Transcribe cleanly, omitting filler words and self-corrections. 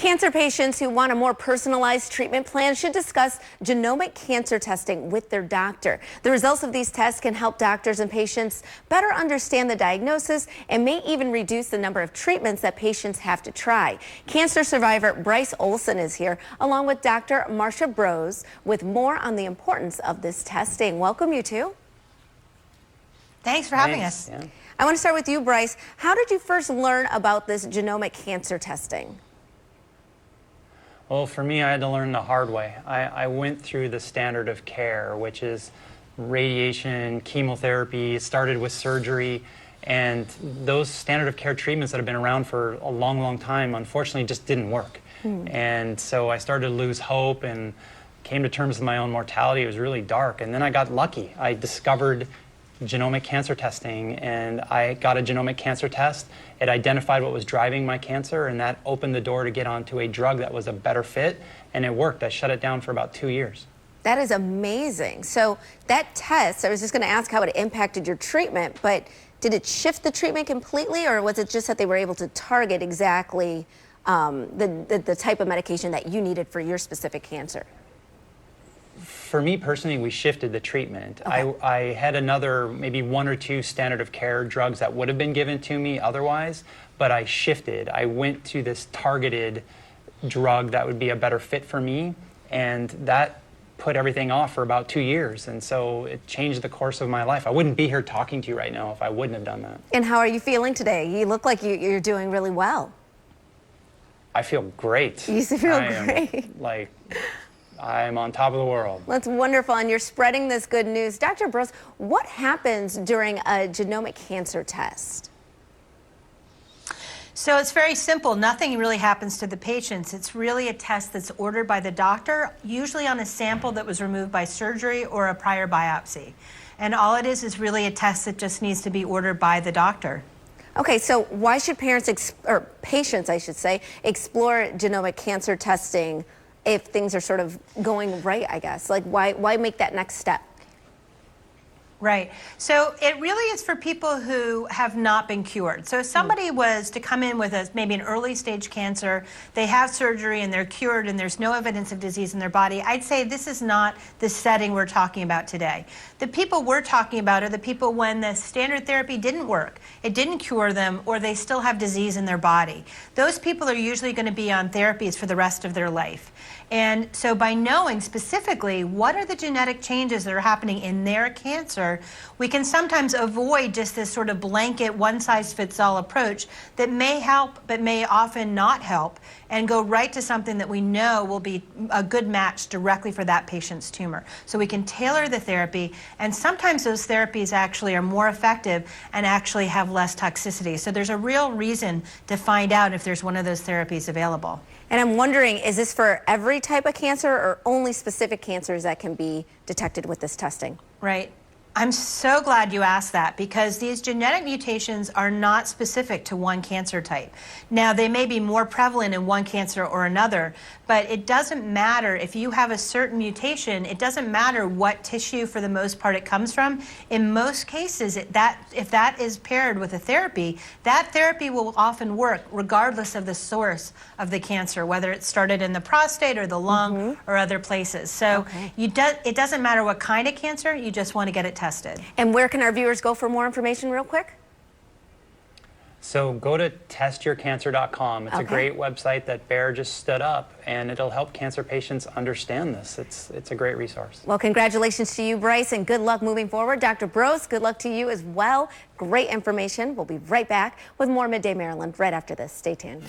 Cancer patients who want a more personalized treatment plan should discuss genomic cancer testing with their doctor. The results of these tests can help doctors and patients better understand the diagnosis and may even reduce the number of treatments that patients have to try. Cancer survivor Bryce Olson is here, along with Dr. Marcia Brose, with more on the importance of this testing. Welcome, you two. Thanks for having us. Yeah. I want to start with you, Bryce. How did you first learn about this genomic cancer testing? Well, for me, I had to learn the hard way. I went through the standard of care, which is radiation, chemotherapy. It started with surgery, and those standard of care treatments that have been around for a long, long time, unfortunately, just didn't work. And so I started to lose hope and came to terms with my own mortality. It was really dark, and then I got lucky. I discovered genomic cancer testing, and I got a genomic cancer test. It identified what was driving my cancer, and that opened the door to get onto a drug that was a better fit, and it worked. I shut it down for about 2 years. That is amazing. So that test, I was just going to ask how it impacted your treatment, but did it shift the treatment completely, or was it just that they were able to target exactly the type of medication that you needed for your specific cancer? For me personally, we shifted the treatment. Okay. I had another maybe 1 or 2 standard of care drugs that would have been given to me otherwise, but I shifted. I went to this targeted drug that would be a better fit for me, and that put everything off for about 2 years, and so it changed the course of my life. I wouldn't be here talking to you right now if I wouldn't have done that. And how are you feeling today? You look like you're doing really well. I feel great. You feel great. I'm on top of the world. That's wonderful, and you're spreading this good news. Dr. Brose, what happens during a genomic cancer test? So it's very simple. Nothing really happens to the patients. It's really a test that's ordered by the doctor, usually on a sample that was removed by surgery or a prior biopsy. And all it is really a test that just needs to be ordered by the doctor. Okay, so why should parents, or patients, I should say, explore genomic cancer testing if things are sort of going right, I guess? Like, why make that next step? Right. So it really is for people who have not been cured. So if somebody was to come in with maybe an early stage cancer, they have surgery and they're cured and there's no evidence of disease in their body, I'd say this is not the setting we're talking about today. The people we're talking about are the people when the standard therapy didn't work, it didn't cure them, or they still have disease in their body. Those people are usually going to be on therapies for the rest of their life. And so by knowing specifically what are the genetic changes that are happening in their cancer, we can sometimes avoid just this sort of blanket one-size-fits-all approach that may help but may often not help, and go right to something that we know will be a good match directly for that patient's tumor. So we can tailor the therapy, and sometimes those therapies actually are more effective and actually have less toxicity. So there's a real reason to find out if there's one of those therapies available. And I'm wondering, is this for every type of cancer or only specific cancers that can be detected with this testing? Right. I'm so glad you asked that, because these genetic mutations are not specific to one cancer type. Now, they may be more prevalent in one cancer or another, but it doesn't matter if you have a certain mutation. It doesn't matter what tissue, for the most part, it comes from. In most cases, if that is paired with a therapy, that therapy will often work regardless of the source of the cancer, whether it started in the prostate or the lung or other places. So it doesn't matter what kind of cancer, you just want to get it tested. And where can our viewers go for more information real quick? So go to testyourcancer.com. It's a great website that Bear just stood up, and it'll help cancer patients understand this. It's a great resource. Well, congratulations to you, Bryce, and good luck moving forward. Dr. Brose, good luck to you as well. Great information. We'll be right back with more Midday Maryland right after this. Stay tuned.